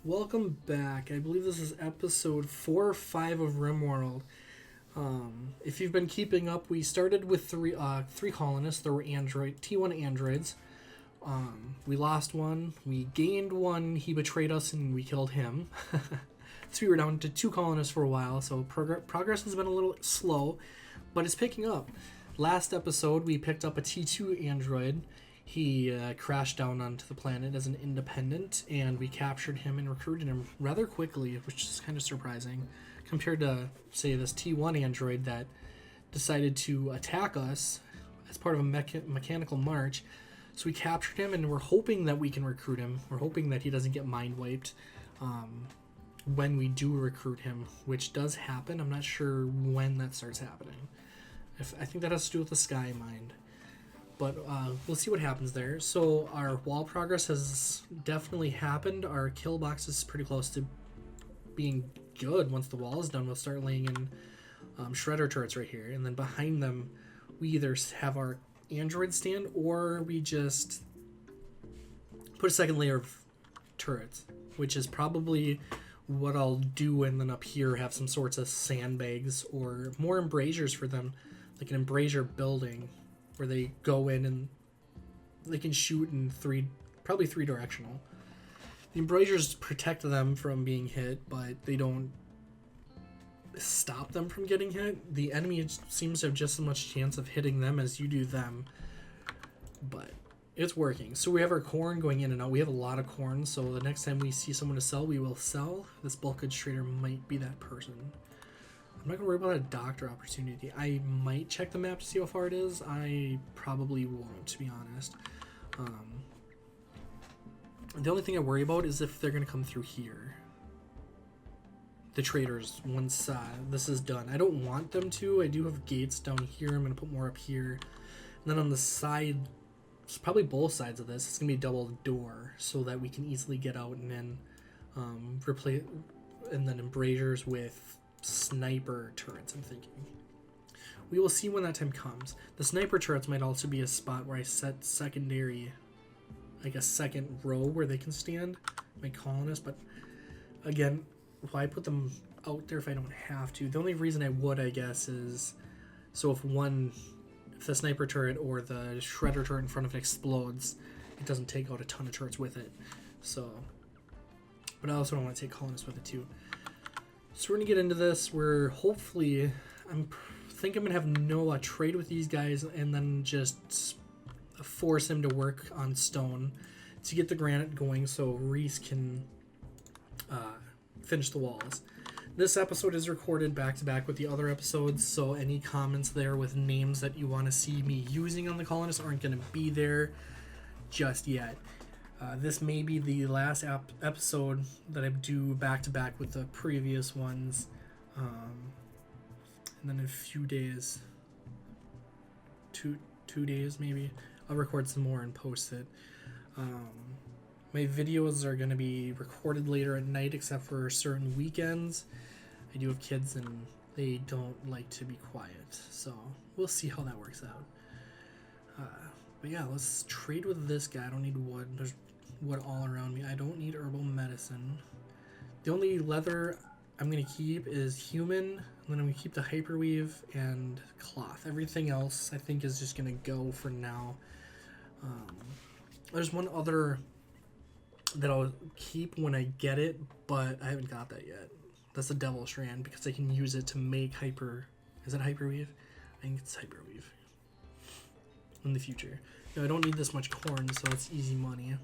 Welcome back. I believe this is episode 4 or 5 of RimWorld. If you've been keeping up, we started with three colonists. There were T1 androids. We lost one. We gained one. He betrayed us, and we killed him. So we were down to 2 colonists for a while. So progress has been a little slow, but it's picking up. Last episode, we picked up a T2 android. He crashed down onto the planet as an independent, and we captured him and recruited him rather quickly, which is kind of surprising compared to, say, this T1 android that decided to attack us as part of a mechanical march. So we captured him, and we're hoping that we can recruit him. We're hoping that he doesn't get mind wiped when we do recruit him, which does happen. I'm not sure when that starts happening. I think that has to do with the sky mind. But we'll see what happens there. So our wall progress has definitely happened. Our kill box is pretty close to being good. Once the wall is done, we'll start laying in shredder turrets right here. And then behind them, we either have our android stand or we just put a second layer of turrets, which is probably what I'll do. And then up here have some sorts of sandbags or more embrasures for them, like an embrasure building, where they go in and they can shoot in probably three directional. The embrasures protect them from being hit, but they don't stop them from getting hit. The enemy seems to have just as much chance of hitting them as you do them, but it's working. So we have our corn going in and out. We have a lot of corn, so the next time we see someone to sell, we will sell. This bulk goods trader might be that person. I'm not going to worry about a doctor opportunity. I might check the map to see how far it is. I probably won't, to be honest. The only thing I worry about is if they're going to come through here. The traders, once this is done. I don't want them to. I do have gates down here. I'm going to put more up here. And then on the side, it's probably both sides of this, it's going to be a double door so that we can easily get out and then replace, and then embrasures with sniper turrets, I'm thinking. We will see when that time comes. The sniper turrets might also be a spot where I set secondary, like a second row where they can stand, my colonists, but again, why put them out there if I don't have to? The only reason I would, I guess, is so if the sniper turret or the shredder turret in front of it explodes, it doesn't take out a ton of turrets with it. So, but I also don't want to take colonists with it too. So we're going to get into this. We're hopefully, I think I'm going to have Noah trade with these guys and then just force him to work on stone to get the granite going so Reese can finish the walls. This episode is recorded back-to-back with the other episodes, so any comments there with names that you want to see me using on the colonists aren't going to be there just yet. This may be the last episode that I do back-to-back with the previous ones. And then in a few days, two days maybe, I'll record some more and post it. My videos are going to be recorded later at night except for certain weekends. I do have kids and they don't like to be quiet, so we'll see how that works out. But yeah, let's trade with this guy. I don't need wood. There's wood all around me. I don't need herbal medicine. The only leather I'm going to keep is human, and then I'm going to keep the hyperweave and cloth. Everything else I think is just going to go for now. There's one other that I'll keep when I get it, but I haven't got that yet. That's the Devil Strand, because I can use it to make is it hyperweave? I think it's hyperweave in the future. No, I don't need this much corn, so it's easy money.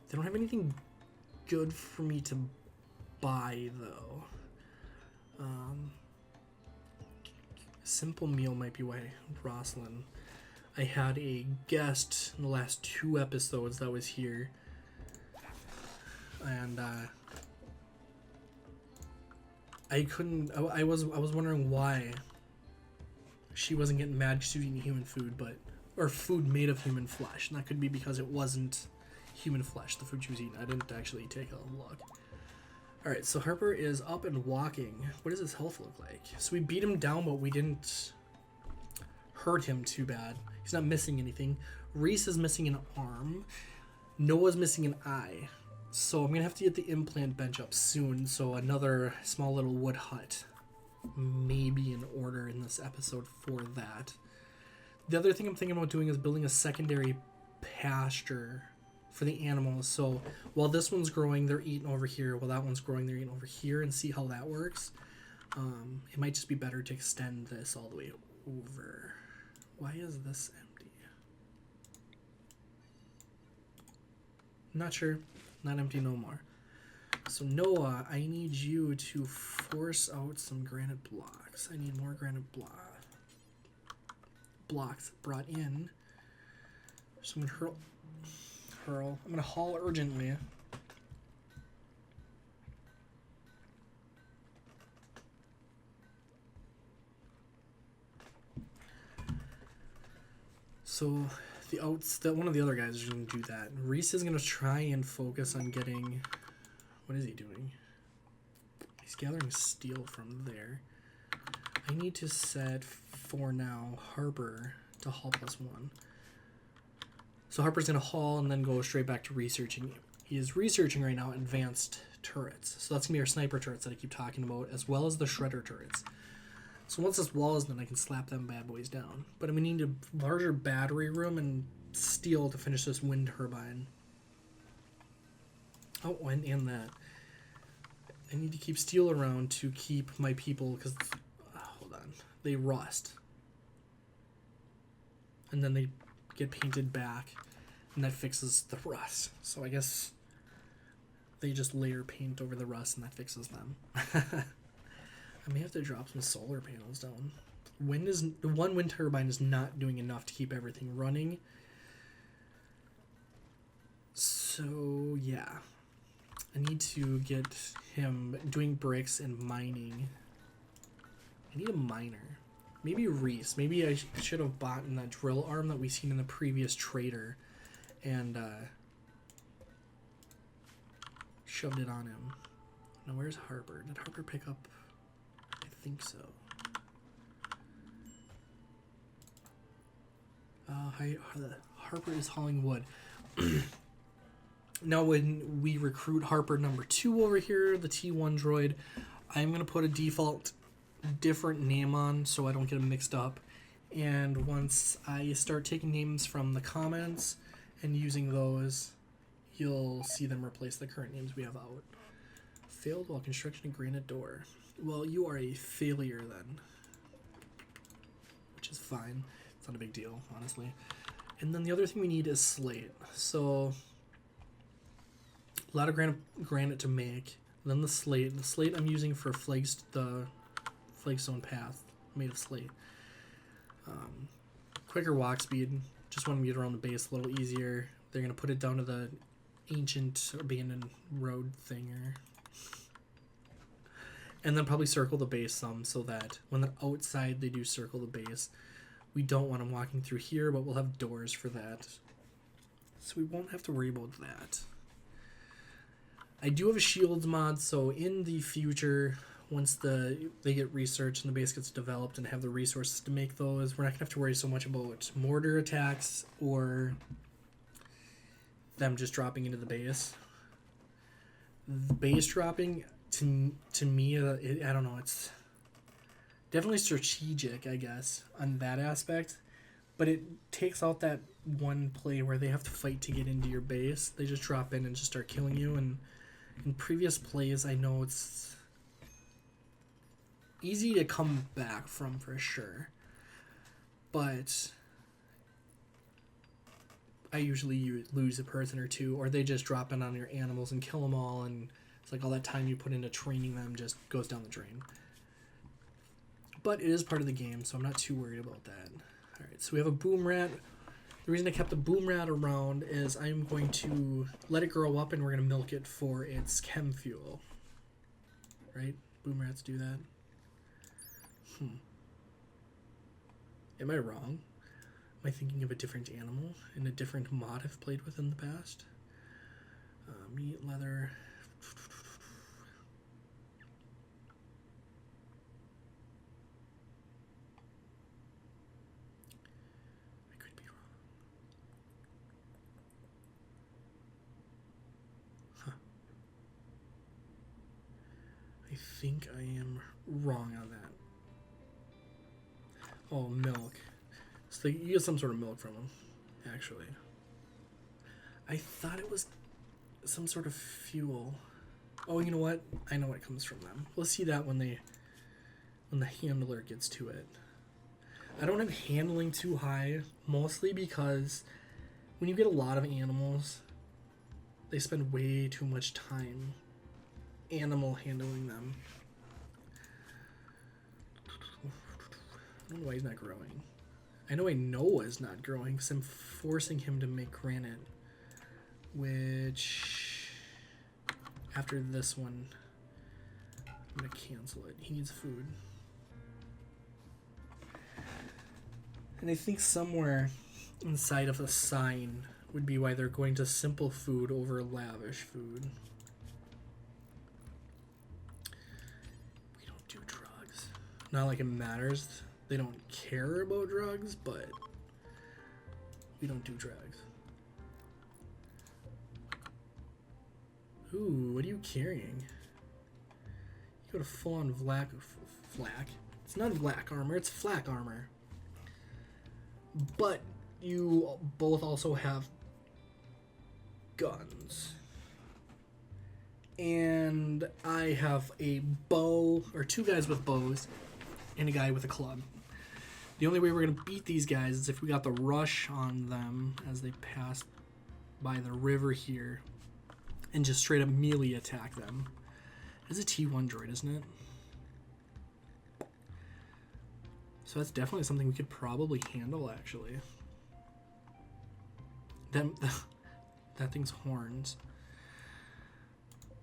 They don't have anything good for me to buy, though. Simple meal might be why Rosalind. I had a guest in the last 2 episodes that was here, and I couldn't. I was wondering why she wasn't getting mad because she was eating human food, or food made of human flesh, and that could be because it wasn't human flesh, the food she was eating. I didn't actually take a look. Alright, so Harper is up and walking. What does his health look like? So we beat him down, but we didn't hurt him too bad. He's not missing anything. Reese is missing an arm. Noah's missing an eye. So I'm going to have to get the implant bench up soon. So another small little wood hut may be in order in this episode for that. The other thing I'm thinking about doing is building a secondary pasture for the animals. So while this one's growing, they're eating over here. While that one's growing, they're eating over here, and see how that works. It might just be better to extend this all the way over. Why is this empty? Not sure. Not empty no more. So Noah, I need you to force out some granite blocks. I need more granite blocks brought in. So I'm gonna hurl. I'm gonna haul urgently. So one of the other guys is going to do that. Reese is going to try and focus on getting... What is he doing? He's gathering steel from there. I need to set, for now, Harper to haul +1. So Harper's going to haul and then go straight back to researching. He is researching right now advanced turrets. So that's going to be our sniper turrets that I keep talking about, as well as the shredder turrets. So once this wall is done, I can slap them bad boys down. But I'm going to need a larger battery room and steel to finish this wind turbine. Oh, and that. I need to keep steel around to keep my people, because, hold on, they rust. And then they get painted back, and that fixes the rust. So I guess they just layer paint over the rust, and that fixes them. I may have to drop some solar panels down. One wind turbine is not doing enough to keep everything running. So yeah, I need to get him doing bricks and mining. I need a miner. Maybe Reese. Maybe I should have bought that drill arm that we seen in the previous trader and shoved it on him. Now where's Harper? Did Harper pick up? I think so. Harper is hauling wood. Now when we recruit Harper number 2 over here, the T1 droid, I'm going to put a default different name on so I don't get them mixed up. And once I start taking names from the comments and using those, you'll see them replace the current names we have out. Failed while constructing a granite door. Well, you are a failure then. Which is fine. It's not a big deal, honestly. And then the other thing we need is slate. So, a lot of granite to make. Then the slate. The slate I'm using for the flagstone path made of slate. Quicker walk speed. Just want to get around the base a little easier. They're going to put it down to the ancient abandoned road thinger. And then probably circle the base some so that when they're outside, they do circle the base. We don't want them walking through here, but we'll have doors for that. So we won't have to worry about that. I do have a shields mod, so in the future, once they get researched and the base gets developed and have the resources to make those, we're not going to have to worry so much about mortar attacks or them just dropping into the base. The base dropping... To me, I don't know, it's definitely strategic, I guess, on that aspect, but it takes out that one play where they have to fight to get into your base. They just drop in and just start killing you, and in previous plays, I know it's easy to come back from for sure, but I usually lose a person or two, or they just drop in on your animals and kill them all, and it's like all that time you put into training them just goes down the drain. But it is part of the game, so I'm not too worried about that. Alright, so we have a boom rat. The reason I kept the boom rat around is I'm going to let it grow up and we're going to milk it for its chem fuel. Right? Boom rats do that. Am I wrong? Am I thinking of a different animal in a different mod I've played with in the past? Meat, leather... I could be wrong. think I am wrong on that. Oh, milk. So you get some sort of milk from them, actually. I thought it was some sort of fuel. Oh, you know what? I know what comes from them. We'll see that when the handler gets to it. I don't have handling too high, mostly because when you get a lot of animals, they spend way too much time animal handling them. I don't know why he's not growing. I know Noah's not growing because I'm forcing him to make granite, which after this one, I'm going to cancel it. He needs food. And I think somewhere inside of the sign would be why they're going to simple food over lavish food. We don't do drugs. Not like it matters. They don't care about drugs, but we don't do drugs. Ooh, what are you carrying? You got a full-on flak. It's not black armor, it's flak armor. But you both also have guns. And I have a bow, or two guys with bows, and a guy with a club. The only way we're going to beat these guys is if we got the rush on them as they pass by the river here and just straight up melee attack them. It's a T1 droid, isn't it? So that's definitely something we could probably handle, actually. That thing's horns.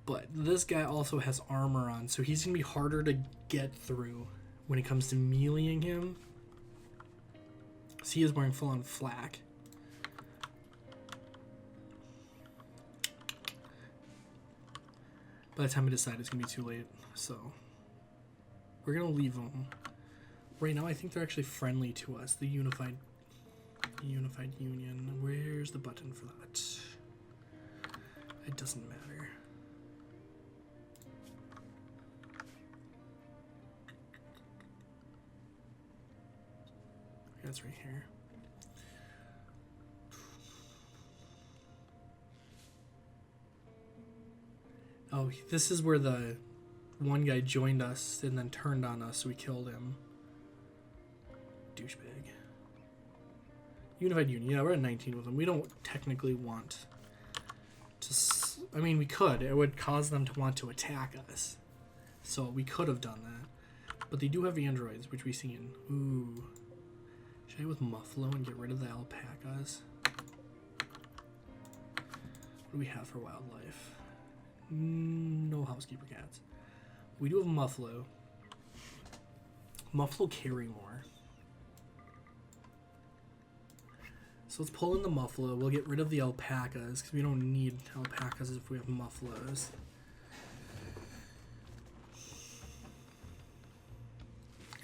But this guy also has armor on, so he's going to be harder to get through when it comes to meleeing him. So he is wearing full-on flak. By the time I decide, it's going to be too late. So we're going to leave them. Right now, I think they're actually friendly to us. The Unified Union. Where's the button for that? It doesn't matter. That's right here. Oh, this is where the one guy joined us and then turned on us, so we killed him. Douchebag. Unified Union. Yeah, we're at 19 with them. We don't technically want to... I mean, we could. It would cause them to want to attack us. So we could have done that. But they do have androids, which we've seen. Ooh. Should I go with Muffalo and get rid of the alpacas? What do we have for wildlife? No housekeeper cats. We do have Muffalo. Muffalo carry more. So let's pull in the Muffalo. We'll get rid of the alpacas because we don't need alpacas if we have Muffalos.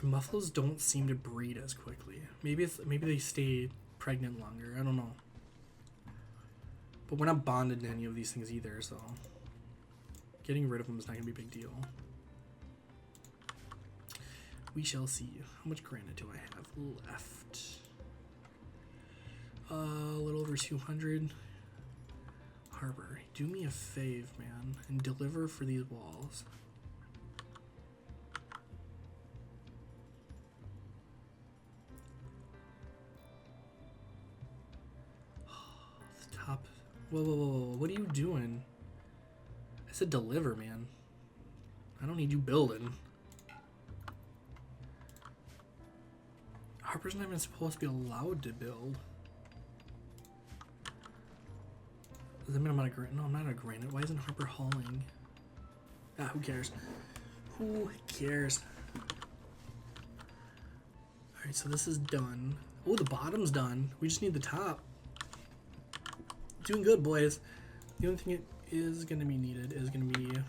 Muffalos don't seem to breed as quickly. Maybe they stay pregnant longer. I don't know. But we're not bonded to any of these things either, so getting rid of them is not going to be a big deal. We shall see. How much granite do I have left? A little over 200. Harbor, do me a fave, man, and deliver for these walls. The top. Whoa, whoa, whoa, whoa. What are you doing? I said deliver, man. I don't need you building. Harper's not even supposed to be allowed to build. Does that mean I'm out of granite? No, I'm not out of granite. Why isn't Harper hauling? Ah, who cares? Who cares? Alright, so this is done. Oh, the bottom's done. We just need the top. Doing good, boys. The only thing it is going to be needed is going to be... I'm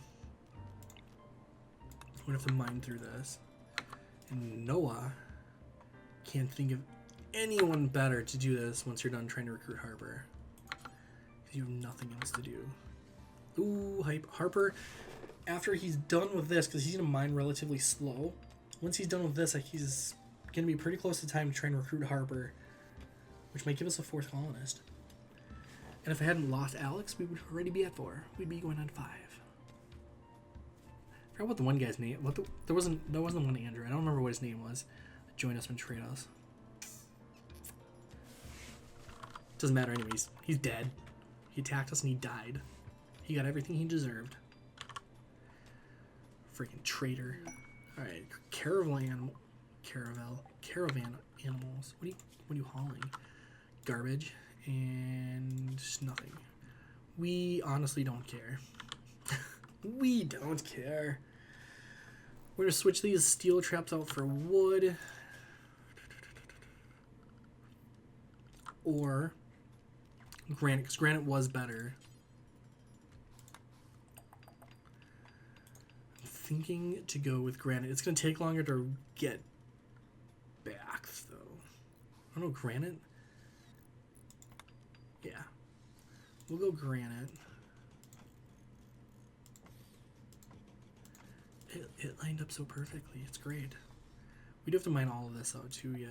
going to have to mine through this. And Noah can't think of anyone better to do this once you're done trying to recruit Harper. Because you have nothing else to do. Ooh, hype. Harper, after he's done with this, because he's going to mine relatively slow, once he's done with this, like, he's going to be pretty close to time to try and recruit Harper, which might give us a 4th colonist. And if I hadn't lost Alex, we would already be at 4. We'd be going on 5. I forgot what the one guy's name. There wasn't one Andrew. I don't remember what his name was. Join us and trade us. Doesn't matter anyways. He's dead. He attacked us and he died. He got everything he deserved. Freaking traitor. All right, caravan animals. What are you hauling? Garbage and nothing. We honestly don't care. We don't care. We're gonna switch these steel traps out for wood. Or granite, because granite was better. I'm thinking to go with granite. It's gonna take longer to get back though. I don't know, granite? Yeah. We'll go granite. It lined up so perfectly. It's great. We do have to mine all of this out too yet.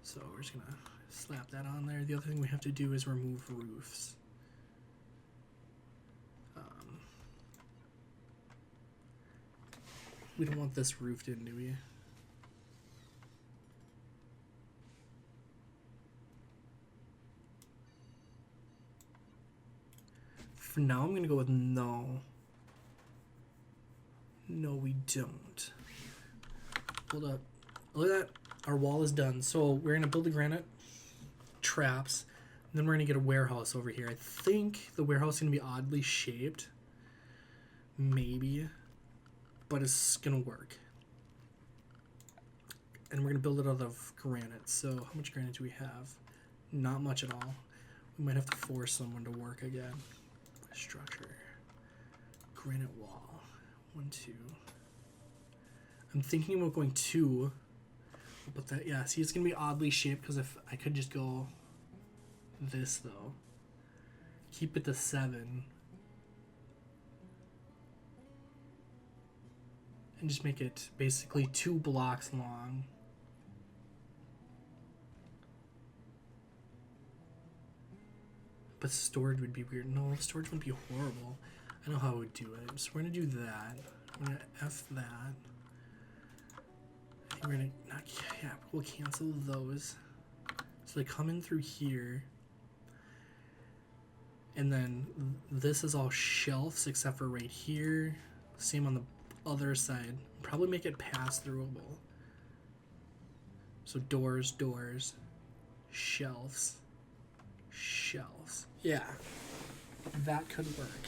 So we're just gonna slap that on there. The other thing we have to do is remove roofs. We don't want this roofed in, do we? For now, I'm gonna go with no. No, we don't. Hold up. Look at that. Our wall is done. So we're going to build the granite traps. And then we're going to get a warehouse over here. I think the warehouse is going to be oddly shaped. Maybe. But it's going to work. And we're going to build it out of granite. So how much granite do we have? Not much at all. We might have to force someone to work again. Structure. Granite wall. 1, 2. I'm thinking about going 2. But that, yeah, see, it's going to be oddly shaped because if I could just go this, though. Keep it to 7. And just make it basically 2 blocks long. But storage would be weird. No, storage would be horrible. I know how I would do it. So we're going to do that. I'm going to F that. I think we're going to not, yeah, we'll cancel those. So they come in through here. And then this is all shelves except for right here. Same on the other side. Probably make it pass-throughable. So doors, doors, shelves, shelves. Yeah, that could work.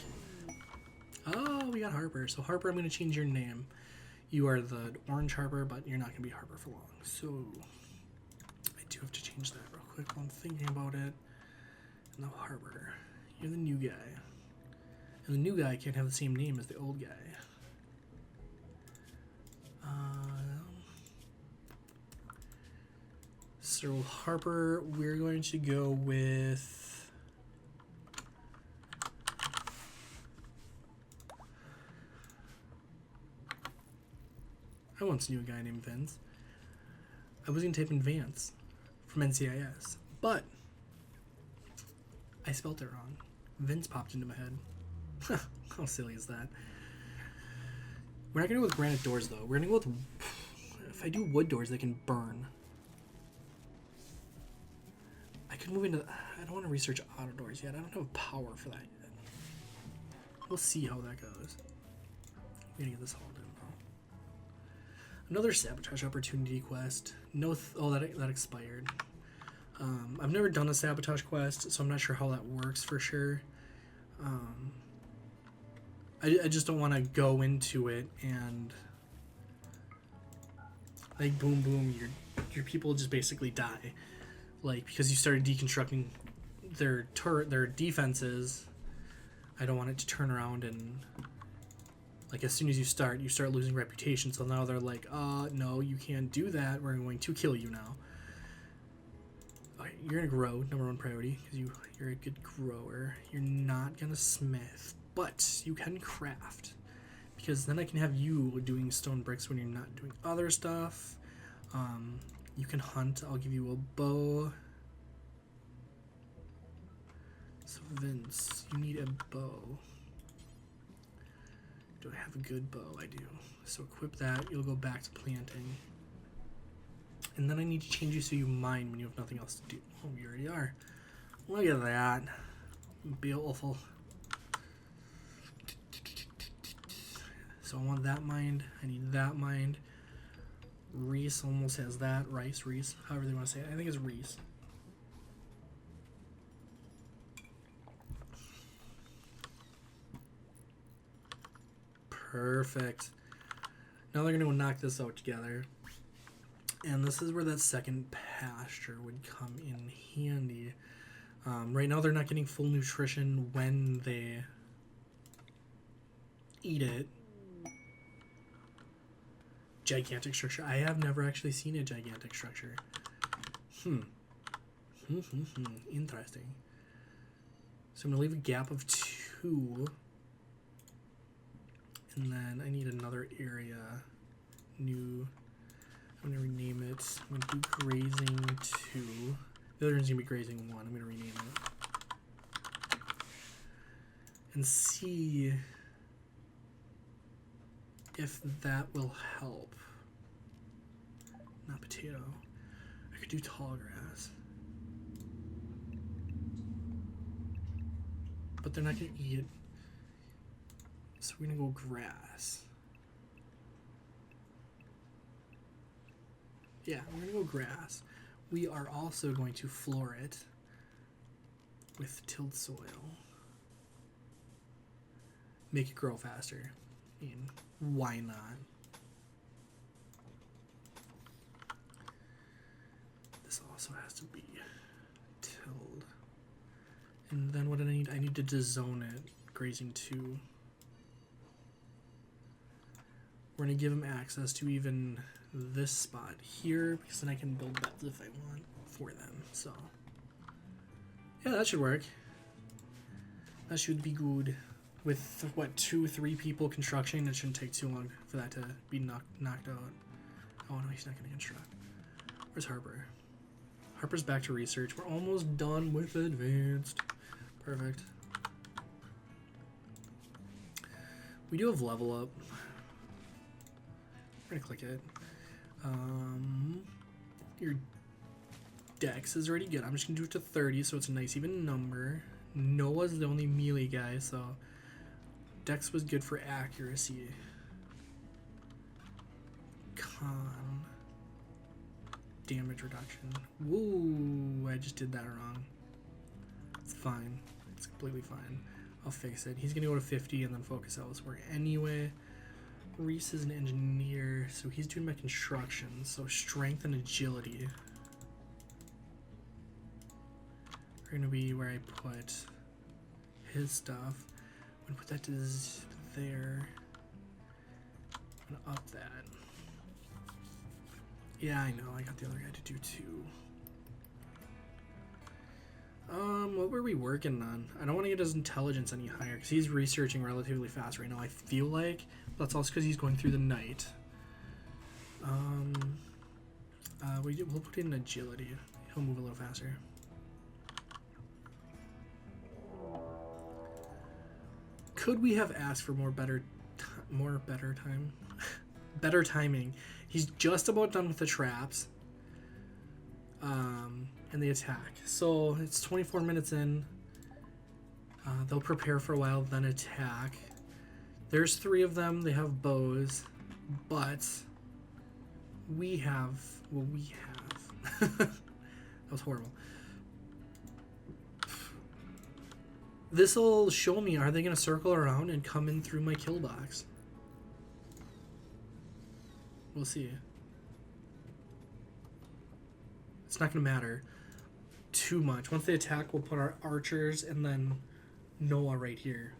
Oh, we got Harper. So Harper, I'm going to change your name. You are the orange Harper, but you're not going to be Harper for long. So I do have to change that real quick while I'm thinking about it. No, Harper. You're the new guy. And the new guy can't have the same name as the old guy. So Harper, we're going to go with... I once knew a guy named Vince. I was going to type in Vance from NCIS, but I spelled it wrong. Vince popped into my head. How silly is that? We're not going to go with granite doors, though. We're going to go with... If I do wood doors, they can burn. I could move into... I don't want to research auto doors yet. I don't have power for that yet. We'll see how that goes. We're going to get this all done, though. Another sabotage opportunity quest. No... oh, that expired. I've never done a sabotage quest, so I'm not sure how that works for sure. I just don't want to go into it and like boom boom your people just basically die, like because you started deconstructing their defenses. I don't want it to turn around and like as soon as you start losing reputation, so now they're like, no, you can't do that, we're going to kill you now. Okay, you're gonna grow, number 1 priority, because you're a good grower. You're not gonna smith. but you can craft, because then I can have you doing stone bricks when you're not doing other stuff. You can hunt. I'll give you a bow. So Vince, you need a bow. Do I have a good bow? I do. So equip that. You'll go back to planting. And then I need to change you so you mine when you have nothing else to do. Oh, you already are. Look at that. Beautiful. So I want that mined. I need that mined. Reese almost has that. Reese, however they want to say it. I think it's Reese. Perfect. Now they're going to go knock this out together. And this is where that second pasture would come in handy. Right now they're not getting full nutrition when they eat it. Gigantic structure. I have never actually seen a gigantic structure. Interesting. So I'm going to leave a gap of 2. And then I need another area. New. I'm going to rename it. I'm going to do grazing 2. The other one's going to be grazing 1. I'm going to rename it. And see if that will help. Not potato. I could do tall grass. But they're not going to eat it. So we're going to go grass. Yeah, we're going to go grass. We are also going to floor it with tilled soil. Make it grow faster. I mean, why not? This also has to be tilled. And then what do I need? I need to dezone it. Grazing 2. We're going to give them access to even this spot here, because then I can build beds if I want for them. So, yeah, that should work. That should be good. With, what, 2-3 people constructing, it shouldn't take too long for that to be knocked out. Oh, no, he's not going to construct. Where's Harper? Harper's back to research. We're almost done with advanced. Perfect. We do have level up. We're going to click it. Your dex is already good. I'm just going to do it to 30, so it's a nice even number. Noah's the only melee guy, so dex was good for accuracy. Con. Damage reduction. Whoa, I just did that wrong. It's fine. It's completely fine. I'll fix it. He's going to go to 50 and then focus elsewhere anyway. Reese is an engineer, so he's doing my construction. So strength and agility are going to be where I put his stuff. I'm going to put that to there. I'm going to up that. Yeah, I know. I got the other guy to do too. What were we working on? I don't want to get his intelligence any higher because he's researching relatively fast right now, I feel like. But that's also because he's going through the night. We'll put in agility. He'll move a little faster. Could we have asked for better time? Better timing. He's just about done with the traps. And the attack. So it's 24 minutes in. They'll prepare for a while, then attack. There's 3 of them. They have bows, but we have what we have. That was horrible. This will show me, are they going to circle around and come in through my kill box? We'll see. It's not going to matter too much. Once they attack, we'll put our archers and then Noah right here.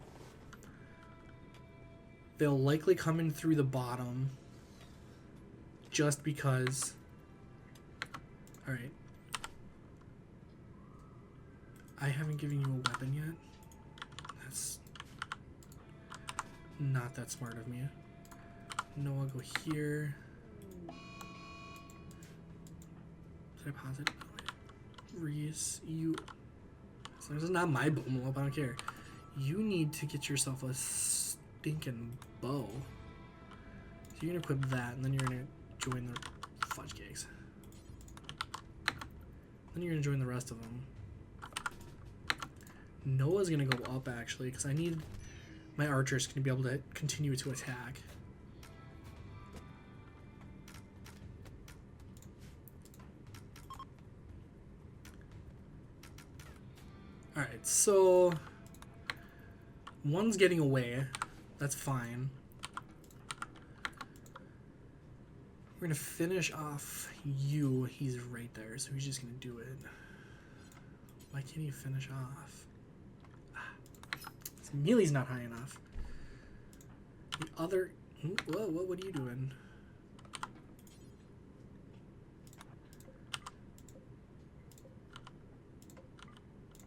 They'll likely come in through the bottom just because. Alright. I haven't given you a weapon yet. Not that smart of me. Noah, go here. Did I pause it? Reese, you... As long as it's not my boom up, I don't care. You need to get yourself a stinking bow. So you're gonna equip that, and then you're gonna join the fudge cakes. Then you're gonna join the rest of them. Noah's gonna go up actually, because I need my archers to be able to continue to attack. Alright, so one's getting away. That's fine. We're gonna finish off you. He's right there, so he's just gonna do it. Why can't he finish off? His melee's not high enough. The other... Whoa, what are you doing?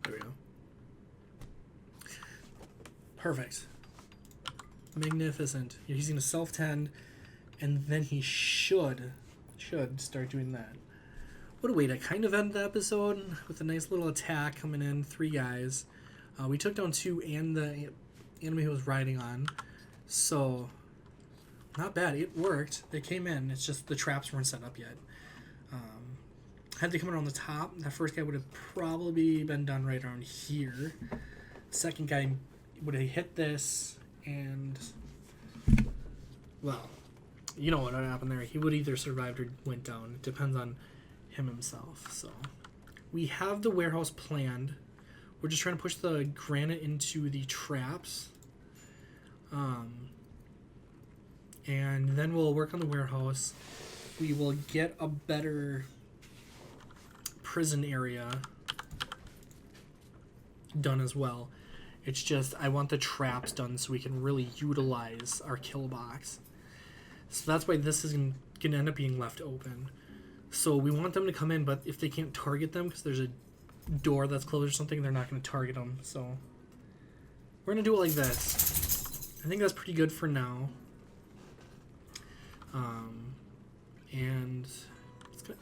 There we go. Perfect. Magnificent. He's gonna self-tend, and then he should start doing that. What a way to kind of end the episode with a nice little attack coming in. 3 guys. We took down 2 and the enemy he was riding on. So, not bad. It worked. They came in. It's just the traps weren't set up yet. Had they come around the top, that first guy would have probably been done right around here. Second guy would have hit this, and, well, you know what would happen there. He would either survived or went down. It depends on him himself. So, we have the warehouse planned. We're just trying to push the granite into the traps. And then we'll work on the warehouse. We will get a better prison area done as well. It's just I want the traps done so we can really utilize our kill box. So that's why this is going to end up being left open. So we want them to come in, but if they can't target them because there's a door that's closed or something, they're not going to target them. So we're going to do it like this. I think that's pretty good for now. And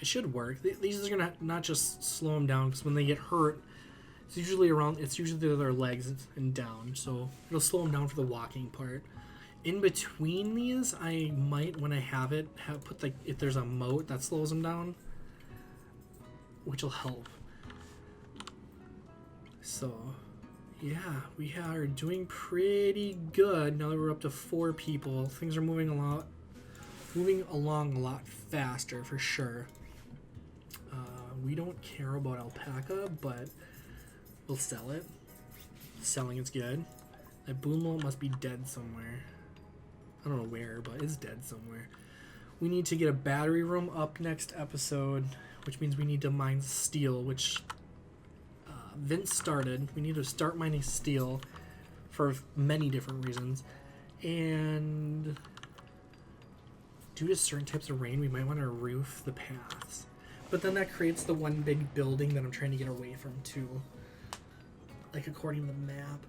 it should work. These are going to not just slow them down, because when they get hurt, it's usually their legs and down. So it'll slow them down for the walking part. In between these, I might, when I have it, put if there's a moat that slows them down, which will help. So, yeah, we are doing pretty good now that we're up to 4 people. Things are moving along a lot faster for sure. We don't care about alpaca, but we'll sell it. Selling is good. That boomboat must be dead somewhere. I don't know where, but it's dead somewhere. We need to get a battery room up next episode, which means we need to mine steel, which Vince started. We need to start mining steel for many different reasons. And due to certain types of rain, we might want to roof the paths. But then that creates the one big building that I'm trying to get away from too. Like according to the map.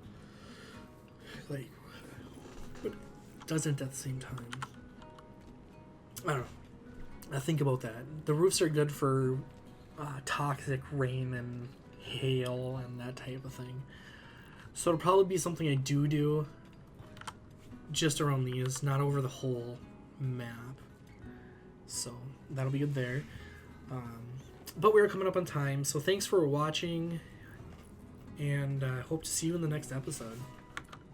Like, but it doesn't at the same time. I don't know. I think about that. The roofs are good for toxic rain and hail and that type of thing. So it'll probably be something I do just around these, not over the whole map. So that'll be good there. But we're coming up on time, so thanks for watching, and I hope to see you in the next episode.